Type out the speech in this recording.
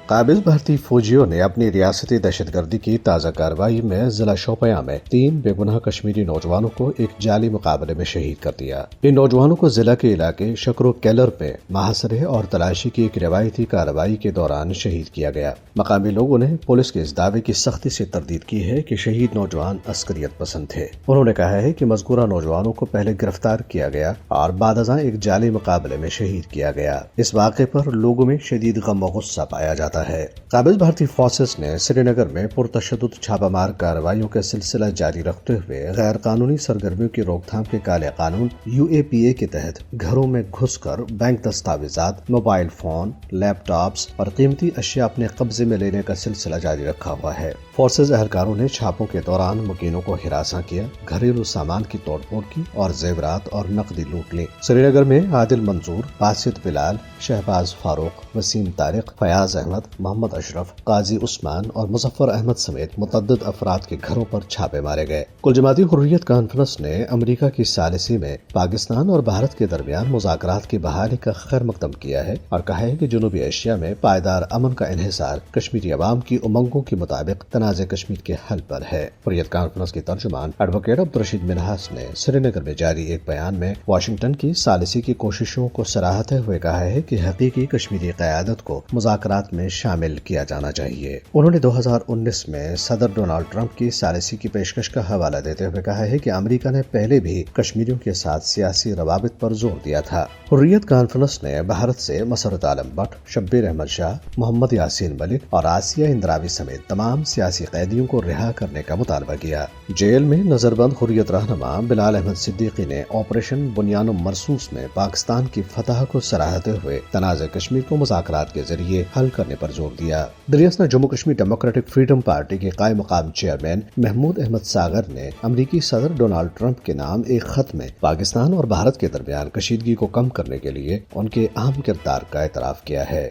قابض بھارتی فوجیوں نے اپنی ریاستی دہشت گردی کی تازہ کارروائی میں ضلع شوپیاں میں 3 بے گناہ کشمیری نوجوانوں کو ایک جعلی مقابلے میں شہید کر دیا۔ ان نوجوانوں کو ضلع کے علاقے شکرو کیلر میں محاصرے اور تلاشی کی ایک روایتی کارروائی کے دوران شہید کیا گیا۔ مقامی لوگوں نے پولیس کے اس دعوے کی سختی سے تردید کی ہے کہ شہید نوجوان عسکریت پسند تھے۔ انہوں نے کہا ہے کہ مذکورہ نوجوانوں کو پہلے گرفتار کیا گیا اور بعد ازاں ایک جعلی مقابلے میں شہید کیا گیا۔ اس واقعے پر لوگوں میں شدید غم و غصہ پایا جاتا ہے۔ قابض بھارتی فورسز نے سری نگر میں پرتشدد چھاپہ مار کارروائیوں کا سلسلہ جاری رکھتے ہوئے غیر قانونی سرگرمیوں کی روک تھام کے کالے قانون UAPA کے تحت گھروں میں گھس کر بینک دستاویزات، موبائل فون، لیپ ٹاپس اور قیمتی اشیاء اپنے قبضے میں لینے کا سلسلہ جاری رکھا ہوا ہے۔ فورسز اہلکاروں نے چھاپوں کے دوران مکینوں کو ہراساں کیا، گھریلو سامان کی توڑ پھوڑ کی اور زیورات اور نقدی لوٹ لی۔ سری نگر میں عادل منظور، باسط بلال، شہباز فاروق، وسیم طارق، فیاض احمد، محمد اشرف، قاضی عثمان اور مظفر احمد سمیت متعدد افراد کے گھروں پر چھاپے مارے گئے۔ کل جماعتی حریت کانفرنس نے امریکہ کی ثالثی میں پاکستان اور بھارت کے درمیان مذاکرات کی بحالی کا خیر مقدم کیا ہے اور کہا ہے کہ جنوبی ایشیا میں پائیدار امن کا انحصار کشمیری عوام کی امنگوں کے مطابق تنازع کشمیر کے حل پر ہے۔ حریت کانفرنس کی ترجمان ایڈوکیٹ عبدالرشید منہاس نے سری نگر میں جاری ایک بیان میں واشنگٹن کی ثالثی کی کوششوں کو سراہتے ہوئے کہا ہے کہ حقیقی کشمیری قیادت کو مذاکرات میں شامل کیا جانا چاہیے۔ انہوں نے 2019 میں صدر ڈونلڈ ٹرمپ کی ثالثی کی پیشکش کا حوالہ دیتے ہوئے کہا ہے کہ امریکہ نے پہلے بھی کشمیریوں کے ساتھ سیاسی روابط پر زور دیا تھا۔ حریت کانفرنس نے بھارت سے مسرت عالم بٹ، شبیر احمد شاہ، محمد یاسین ملک اور آسیہ اندراوی سمیت تمام سیاسی قیدیوں کو رہا کرنے کا مطالبہ کیا۔ جیل میں نظر بند حریت رہنما بلال احمد صدیقی نے آپریشن بنیان مرصوص میں پاکستان کی فتح کو سراہتے ہوئے تنازع کشمیر کو مذاکرات کے ذریعے حل کرنے پر زور دیا۔ دریاسنا Jammu Kashmir democratic freedom party کے قائم مقام چیئرمین محمود احمد ساگر نے امریکی صدر ڈونلڈ ٹرمپ کے نام ایک خط میں پاکستان اور بھارت کے درمیان کشیدگی کو کم کرنے کے لیے ان کے اہم کردار کا اعتراف کیا ہے۔